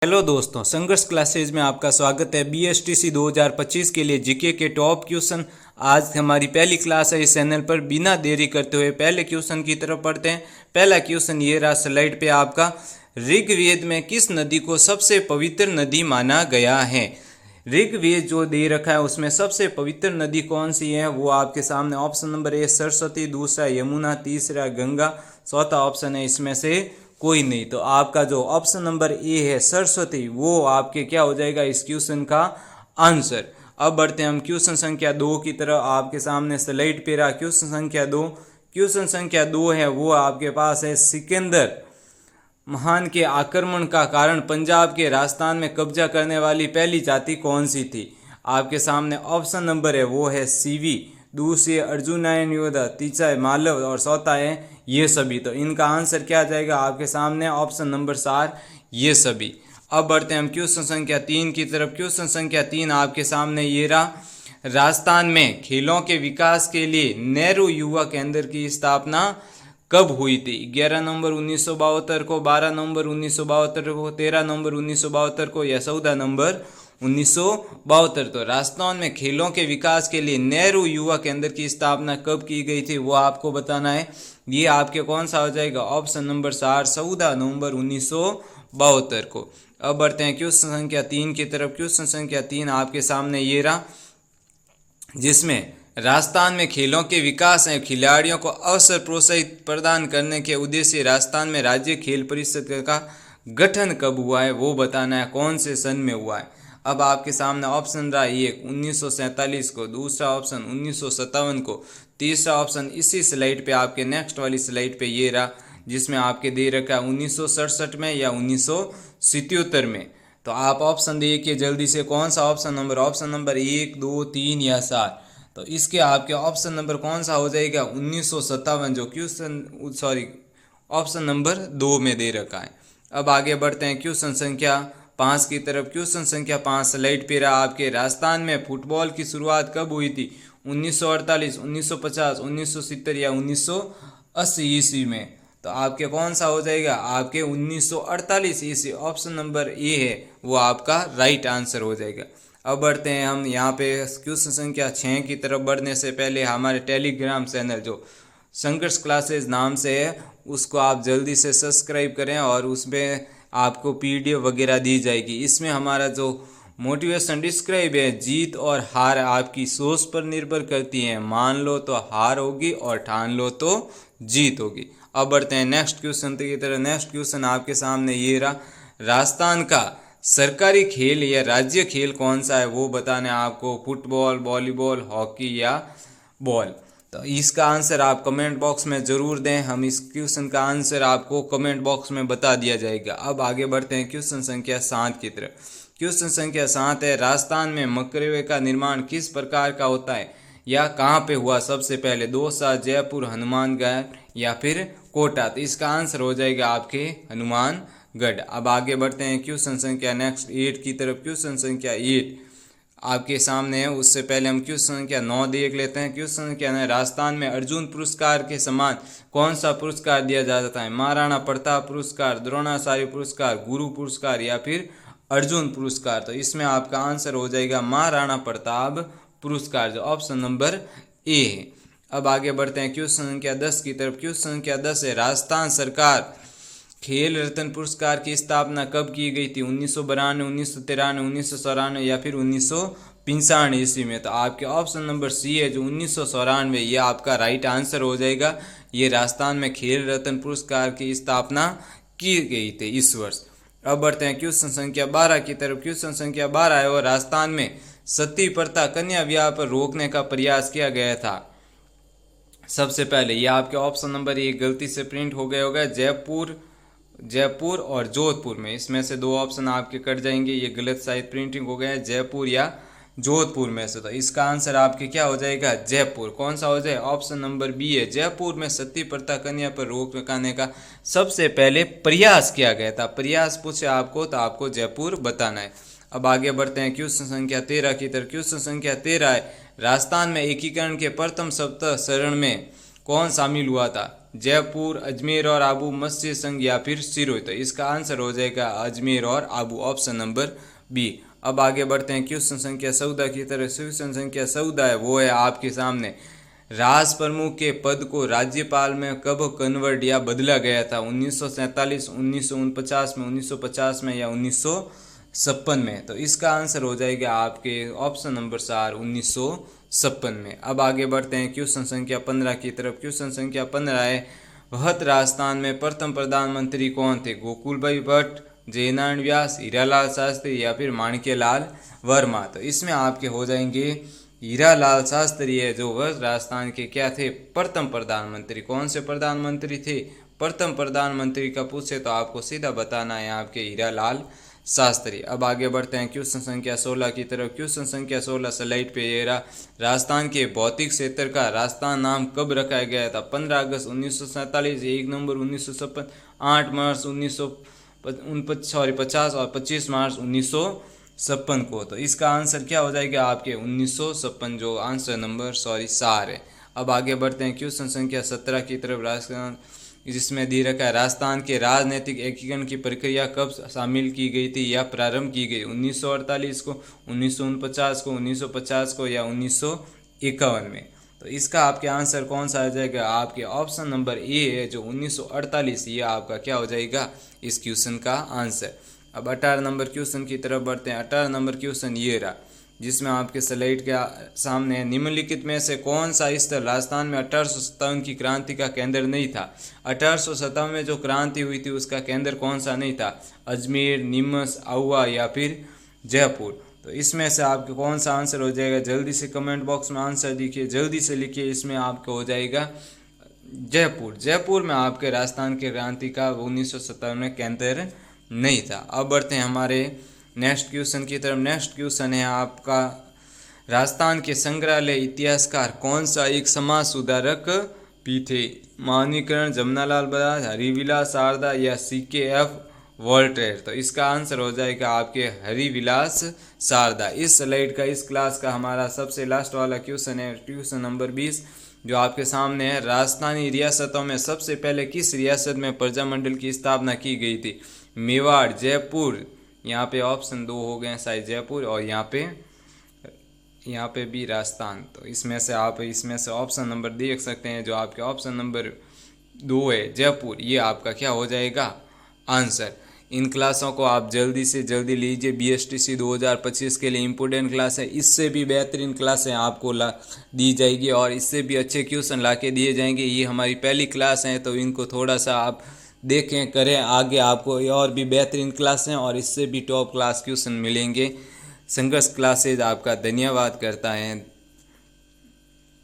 Hello दोस्तों, संघर्ष classes में आपका स्वागत है। बीएसटीसी 2025 के लिए जीके के टॉप क्वेश्चन आज हमारी पहली क्लास है इस चैनल पर। बिना देरी करते हुए पहले क्वेश्चन की तरफ पढ़ते हैं। पहला क्वेश्चन ये रहा स्लाइड पे आपका, ऋग्वेद में किस नदी को सबसे पवित्र नदी माना गया है। ऋग्वेद जो दे रखा है उसमें सबसे पवित्र नदी कौन सी है वो आपके सामने ऑप्शन नंबर ए सरस्वती, दूसरा यमुना, तीसरा गंगा, चौथा ऑप्शन है इसमें से कोई नहीं। तो आपका जो ऑप्शन नंबर ए है सरस्वती वो आपके क्या हो जाएगा इस क्वेश्चन का आंसर। अब बढ़ते हैं हम क्वेश्चन संख्या 2 की तरफ। आपके सामने स्लाइड पे रहा क्वेश्चन संख्या 2। क्वेश्चन संख्या 2 है वो आपके पास है, सिकंदर महान के आक्रमण का कारण पंजाब के राजस्थान में कब्जा करने वाली पहली जाति कौन सी थी। आपके सामने ऑप्शन नंबर है वो है सीवी, दूसरी अर्जुनयन योद्धा, तीसरा है मालव और चौथा है ये सभी। तो इनका आंसर क्या जाएगा आपके सामने ऑप्शन नंबर 4 ये सभी। अब बढ़ते हैं हम क्वेश्चन संख्या 3 की तरफ। क्वेश्चन संख्या 3 आपके सामने ये रहा, राजस्थान में खेलों के विकास के लिए नेहरू युवा केंद्र की स्थापना कब हुई थी। 11 नवंबर 1972 को, 12 नवंबर 1972 को, 13 नवंबर 1972 को या 14 नवंबर 1972। तो राजस्थान में खेलों के विकास के लिए नेहरू युवा केंद्र की स्थापना कब की गई थी वो आपको बताना है। ये आपके कौन सा हो जाएगा ऑप्शन नंबर 4 14 नवंबर 1972 को। अब बढ़ते हैं क्वेश्चन संख्या 3 की तरफ। क्वेश्चन संख्या 3 आपके सामने ये रहा, जिसमें राजस्थान में खेलों के विकास एवं खिलाड़ियों को अवसर प्रोत्साहित प्रदान करने के उद्देश्य से राजस्थान में राज्य खेल परिषद का गठन कब हुआ है वो बताना है, कौन से सन में हुआ है। अब आपके सामने ऑप्शन रहा एक 1947 को, दूसरा ऑप्शन 1957 को, तीसरा ऑप्शन इसी स्लाइड पे आपके नेक्स्ट वाली स्लाइड पे ये रहा, जिसमें आपके दे रखा है 1967 में या 1977 में। तो आप ऑप्शन देखिए जल्दी से, कौन सा ऑप्शन नंबर 1, 2, 3 या 4। तो इसके आपके ऑप्शन नंबर कौन सा हो जाएगा 1957, जो क्वेश्चन ऑप्शन नंबर 2 में दे रखा है। अब आगे बढ़ते हैं क्वेश्चन संख्या 5 की तरफ। क्वेश्चन संख्या 5 स्लाइड पे रहा आपके, राजस्थान में फुटबॉल की शुरुआत कब हुई थी। 1948, 1950, 1970 या 1980 ईस्वी में। तो आपके कौन सा हो जाएगा आपके 1948 ईस्वी, ऑप्शन नंबर ए है वो आपका राइट आंसर हो जाएगा। अब बढ़ते हैं हम यहाँ पे क्वेश्चन संख्या 6 की तरफ। बढ़ने से पहले हमारे टेलीग्राम चैनल जो संघर्ष क्लासेज नाम से है उसको आप जल्दी से सब्सक्राइब करें और उसमें आपको पीडीएफ वगैरह दी जाएगी। इसमें हमारा जो मोटिवेशन डिस्क्राइब है, जीत और हार आपकी सोच पर निर्भर करती है। मान लो तो हार होगी और ठान लो तो जीत होगी। अब बढ़ते हैं नेक्स्ट क्वेश्चन की तरह। नेक्स्ट क्वेश्चन आपके सामने ये रहा, राजस्थान का सरकारी खेल या राज्य खेल कौन सा है वो बताना है आपको। फुटबॉल, वॉलीबॉल, हॉकी या बॉल। तो इसका आंसर आप कमेंट बॉक्स में ज़रूर दें, हम इस क्वेश्चन का आंसर आपको कमेंट बॉक्स में बता दिया जाएगा। अब आगे बढ़ते हैं क्वेश्चन संख्या 7 की तरफ। क्वेश्चन संख्या 7 है, राजस्थान में मकरवे का निर्माण किस प्रकार का होता है या कहाँ पे हुआ सबसे पहले। दौसा, जयपुर, हनुमानगढ़ या फिर कोटा। तो इसका आंसर हो जाएगा आपके हनुमानगढ़। अब आगे बढ़ते हैं क्वेश्चन संख्या नेक्स्ट 8 की तरफ। क्वेश्चन संख्या 8 आपके सामने है, उससे पहले हम क्वेश्चन संख्या 9 देख लेते हैं। क्वेश्चन संख्या 9, राजस्थान में अर्जुन पुरस्कार के समान कौन सा पुरस्कार दिया जाता है। महाराणा प्रताप पुरस्कार, द्रोणाचार्य पुरस्कार, गुरु पुरस्कार या फिर अर्जुन पुरस्कार। तो इसमें आपका आंसर हो जाएगा महाराणा प्रताप पुरस्कार, जो ऑप्शन नंबर ए है। अब आगे बढ़ते हैं क्वेश्चन संख्या 10 की तरफ। क्वेश्चन संख्या 10 है, राजस्थान सरकार खेल रत्न पुरस्कार की स्थापना कब की गई थी। 1992, 1993, 1994 या फिर 1995 ईस्वी में। तो आपके ऑप्शन नंबर सी है जो 1994, ये आपका राइट आंसर हो जाएगा। ये राजस्थान में खेल रत्न पुरस्कार की स्थापना की गई थी इस वर्ष। अब बढ़ते हैं क्वेश्चन संख्या 12 की तरफ। क्वेश्चन संख्या 12 है, और राजस्थान में सती प्रथा कन्या विवाह पर रोकने का प्रयास किया गया था। सबसे पहले ये आपके ऑप्शन नंबर 1 गलती से प्रिंट हो गया होगा, जयपुर और जोधपुर में। इसमें से 2 ऑप्शन आपके कट जाएंगे, ये गलत शायद प्रिंटिंग हो गया है, जयपुर या जोधपुर में से। तो इसका आंसर आपके क्या हो जाएगा जयपुर। कौन सा हो जाए ऑप्शन नंबर बी है, जयपुर में सती प्रथा कन्या पर रोक लगाने का सबसे पहले प्रयास किया गया था। प्रयास पूछे आपको तो आपको जयपुर बताना है। अब आगे बढ़ते हैं क्वेश्चन संख्या 13 की तरफ। क्वेश्चन संख्या 13 है, राजस्थान में एकीकरण के प्रथम सप्ताह चरण में कौन शामिल हुआ था। जयपुर, अजमेर और आबू, मत्स्य संघ या फिर सिरोही। तो इसका आंसर हो जाएगा अजमेर और आबू, ऑप्शन नंबर बी। अब आगे बढ़ते हैं क्वेश्चन संख्या 14 की तरफ। क्वेश्चन संख्या 14 है वो है आपके सामने, राज प्रमुख के पद को राज्यपाल में कब कन्वर्ट या बदला गया था? 1947, 1949 में, 1950 में या 1956 में? तो इसका आंसर हो जाएगा आपके ऑप्शन नंबर 4, 1956 में। अब आगे बढ़ते हैं क्वेश्चन संख्या 15 की तरफ। क्वेश्चन संख्या 15 है, वहत राजस्थान में प्रथम प्रधानमंत्री कौन थे? गोकुलभाई भट्ट, जयनारायण व्यास, हीरालाल शास्त्री या फिर माणिक्यलाल वर्मा? तो इसमें आपके हो जाएंगे हीरालाल शास्त्री है, जो वह राजस्थान के क्या थे? प्रथम प्रधानमंत्री। कौन से प्रधानमंत्री थे? प्रथम प्रधानमंत्री का पूछे तो आपको सीधा बताना है आपके हीरालाल शास्त्री। अब आगे बढ़ते हैं क्वेश्चन संख्या 16 की तरफ। क्वेश्चन संख्या 16 स्लाइड पे ये रहा, राजस्थान के भौतिक क्षेत्र का राजस्थान नाम कब रखा गया था? 15 अगस्त 1947, 1 नवंबर 1956, 8 मार्च 50 और 25 मार्च 1956 को। तो इसका आंसर क्या हो जाएगा आपके 1956, जो आंसर नंबर 4 है। अब आगे बढ़ते हैं क्वेश्चन संख्या 17 की तरफ। राजस्थान जिसमें दी रखा है, राजस्थान के राजनीतिक एकीकरण की प्रक्रिया कब शामिल की गई थी या प्रारंभ की गई? 1948 को, 1949 को, 1950 को या 1951 में? तो इसका आपके आंसर कौन सा आ जाएगा? आपके ऑप्शन नंबर ए है, जो 1948, ये आपका क्या हो जाएगा इस क्वेश्चन का आंसर। अब 18 नंबर क्वेश्चन की तरफ बढ़ते हैं। 18 नंबर क्वेश्चन ये रहा, जिसमें आपके स्लाइड के सामने है, निम्नलिखित में से कौन सा स्थल राजस्थान में 1857 की क्रांति का केंद्र नहीं था? 1857 में जो क्रांति हुई थी उसका केंद्र कौन सा नहीं था? अजमेर, नीमच, आहुआ या फिर जयपुर? तो इसमें से आपके कौन सा आंसर हो जाएगा? जल्दी से कमेंट बॉक्स में आंसर लिखिए, जल्दी से लिखिए। इसमें आपका हो जाएगा जयपुर। जयपुर में आपके राजस्थान के क्रांति का 1957 में केंद्र नहीं था। अब बढ़ते हैं हमारे नेक्स्ट क्वेश्चन की तरफ। नेक्स्ट क्वेश्चन है आपका, राजस्थान के संग्रहालय इतिहासकार कौन सा एक समाज सुधारक भी थे? मानकीकरण, जमनालाल बजाज, हरिविलास शारदा या CKF वोल्टेयर? तो इसका आंसर हो जाएगा आपके हरिविलास शारदा। इस स्लाइड का, इस क्लास का हमारा सबसे लास्ट वाला क्वेश्चन है, क्वेश्चन नंबर 20, जो आपके सामने है, राजस्थानी रियासतों में सबसे पहले किस रियासत में प्रजामंडल की स्थापना की गई थी? मेवाड़, जयपुर, यहाँ पे ऑप्शन 2 हो गए शायद, जयपुर, और यहाँ पे भी राजस्थान। तो इसमें से आप ऑप्शन नंबर देख सकते हैं, जो आपके ऑप्शन नंबर 2 है, जयपुर, ये आपका क्या हो जाएगा आंसर। इन क्लासों को आप जल्दी से जल्दी लीजिए। BSTC 2025 के लिए इम्पोर्टेंट क्लास है, इससे भी बेहतरीन क्लासें आपको दी जाएगी और इससे भी अच्छे क्वेश्चन ला के दिए जाएंगे। ये हमारी पहली क्लास है, तो इनको थोड़ा सा आप देखें, करें। आगे आपको और भी बेहतरीन क्लासें और इससे भी टॉप क्लास क्वेश्चन मिलेंगे। संघर्ष क्लासेज आपका धन्यवाद करता है।